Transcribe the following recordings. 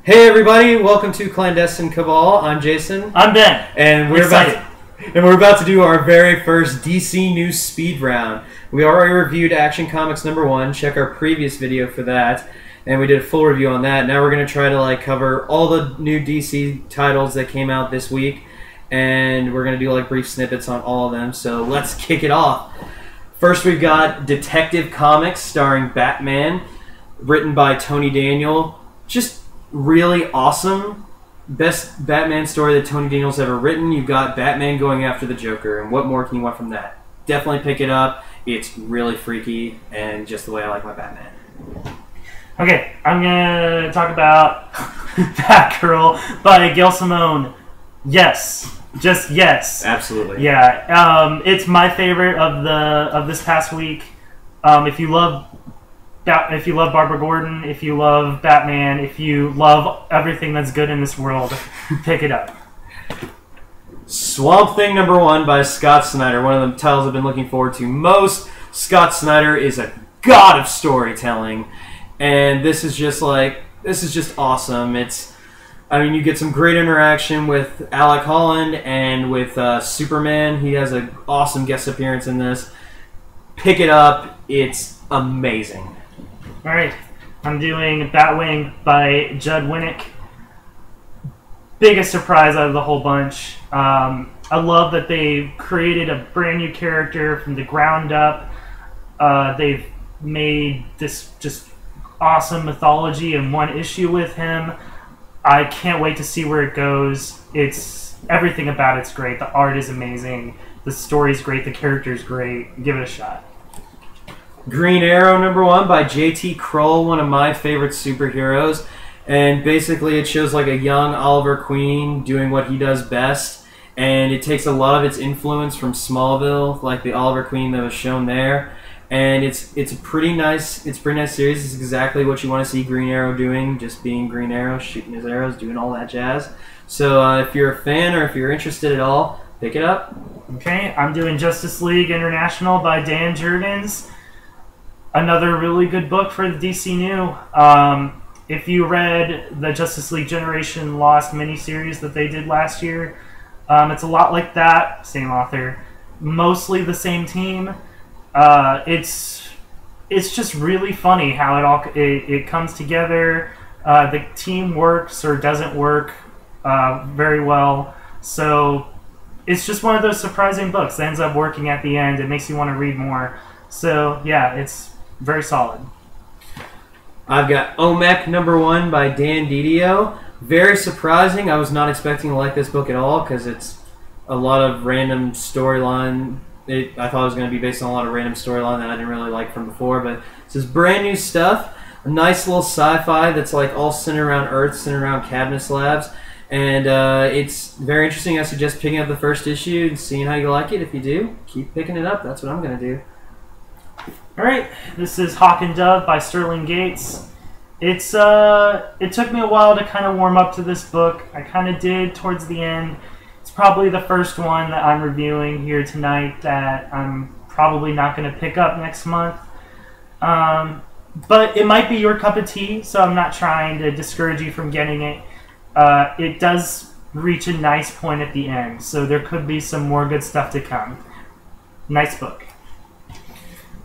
Hey everybody, welcome to Clandestine Cabal. I'm Jason. I'm Ben. And we're about to do our very first DCnU speed round. We already reviewed Action Comics #1. Check our previous video for that. And we did a full review on that. Now we're going to try to cover all the new DC titles that came out this week. And we're going to do brief snippets on all of them. So let's kick it off. First we've got Detective Comics starring Batman, written by Tony Daniel. Just really awesome. Best Batman story that Tony Daniel's ever written. You've got Batman going after the Joker, and what more can you want from that? Definitely pick it up. It's really freaky, and just the way I like my Batman. Okay, I'm gonna talk about Batgirl by Gail Simone. Yes, just yes. Absolutely. Yeah, it's my favorite of this past week. If you love Barbara Gordon, if you love Batman, if you love everything that's good in this world, pick it up. Swamp Thing #1 by Scott Snyder. One of the titles I've been looking forward to most. Scott Snyder is a god of storytelling, and this is just awesome. You get some great interaction with Alec Holland and with Superman. He has an awesome guest appearance in this. Pick it up. It's amazing. Alright, I'm doing Batwing by Judd Winnick. Biggest surprise out of the whole bunch. I love that they created a brand new character from the ground up. They've made this just awesome mythology in one issue with him. I can't wait to see where it goes. Everything about it's great. The art is amazing. The story's great. The character's great. Give it a shot. Green Arrow #1 by J.T. Kroll, one of my favorite superheroes. And basically it shows a young Oliver Queen doing what he does best. And it takes a lot of its influence from Smallville, like the Oliver Queen that was shown there. And it's a pretty nice series. It's exactly what you want to see Green Arrow doing, just being Green Arrow, shooting his arrows, doing all that jazz. So if you're a fan or if you're interested at all, pick it up. Okay, I'm doing Justice League International by Dan Jurgens. Another really good book for the DCnU. If you read the Justice League Generation Lost miniseries that they did last year, it's a lot like that. Same author, mostly the same team. It's just really funny how it comes together. The team works or doesn't work very well. So it's just one of those surprising books that ends up working at the end. It makes you want to read more. So yeah, it's very solid. I've got O.M.A.C #1 by Dan Didio. Very surprising. I was not expecting to like this book at all because it's a lot of random storyline. I thought it was going to be based on a lot of random storyline that I didn't really like from before, but this is brand new stuff. A nice little sci-fi that's all centered around Earth, centered around Cadmus Labs. And it's very interesting. I suggest picking up the first issue and seeing how you like it. If you do, keep picking it up. That's what I'm going to do. Alright, this is Hawk and Dove by Sterling Gates. It took me a while to kind of warm up to this book. I kind of did towards the end. It's probably the first one that I'm reviewing here tonight that I'm probably not going to pick up next month. But it might be your cup of tea, so I'm not trying to discourage you from getting it. It does reach a nice point at the end, so there could be some more good stuff to come. Nice book.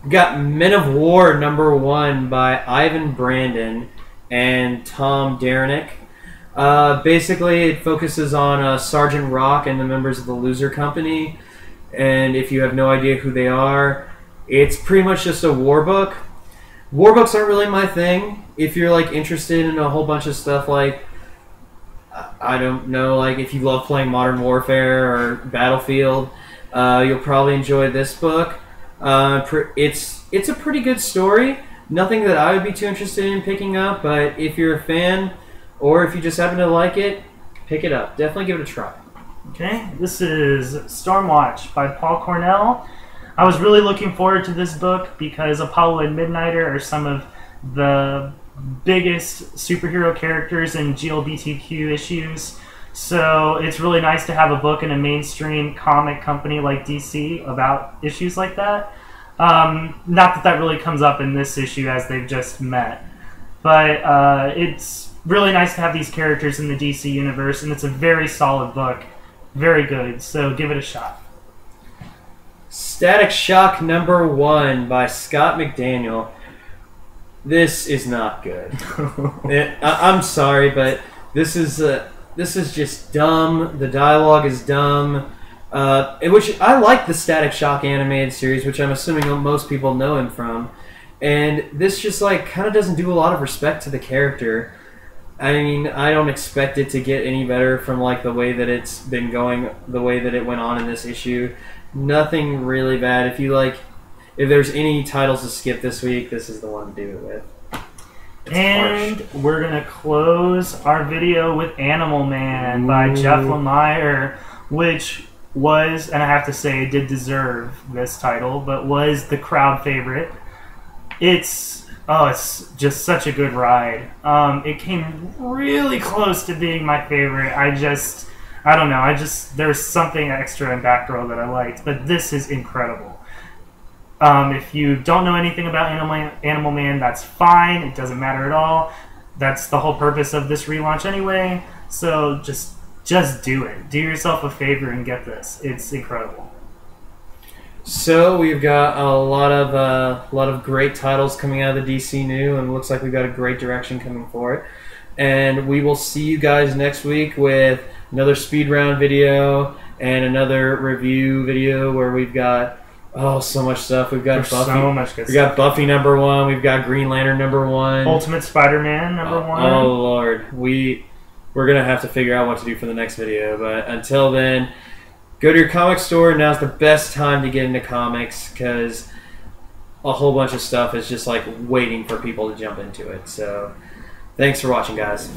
Got Men of War #1 by Ivan Brandon and Tom Derenick. Basically, it focuses on Sergeant Rock and the members of the Loser Company. And if you have no idea who they are, it's pretty much just a war book. War books aren't really my thing. If you're interested in a whole bunch of stuff I don't know, if you love playing Modern Warfare or Battlefield, you'll probably enjoy this book. It's a pretty good story. Nothing that I would be too interested in picking up, but if you're a fan or if you just happen to like it, pick it up. Definitely give it a try. Okay, this is Stormwatch by Paul Cornell. I was really looking forward to this book because Apollo and Midnighter are some of the biggest superhero characters in GLBTQ issues. So it's really nice to have a book in a mainstream comic company like DC about issues like that. Not that that really comes up in this issue as they've just met. But it's really nice to have these characters in the DC universe, and it's a very solid book. Very good, so give it a shot. Static Shock #1 by Scott McDaniel. This is not good. I'm sorry, but this is just dumb. The dialogue is dumb. Which I like the Static Shock animated series, which I'm assuming most people know him from. And this just like kind of doesn't do a lot of respect to the character. I mean, I don't expect it to get any better from like the way that it's been going, the way that it went on in this issue. Nothing really bad. If there's any titles to skip this week, this is the one to do it with. And we're gonna close our video with Animal Man by Jeff Lemire, which was, and I have to say, it did deserve this title, but was the crowd favorite. It's just such a good ride. It came really close to being my favorite. I don't know. There's something extra in Batgirl that I liked, but this is incredible. If you don't know anything about Animal Man, that's fine. It doesn't matter at all. That's the whole purpose of this relaunch anyway. So just do it. Do yourself a favor and get this. It's incredible. So we've got a lot of great titles coming out of the DCnU, and it looks like we've got a great direction coming for it. And we will see you guys next week with another speed round video and another review video where we've got so much stuff. We've got Buffy. So much good stuff. Got Buffy #1. We've got Green Lantern #1. Ultimate Spider-Man #1. Oh Lord, we're gonna have to figure out what to do for the next video. But until then, go to your comic store. Now's the best time to get into comics because a whole bunch of stuff is just like waiting for people to jump into it. So, thanks for watching, guys.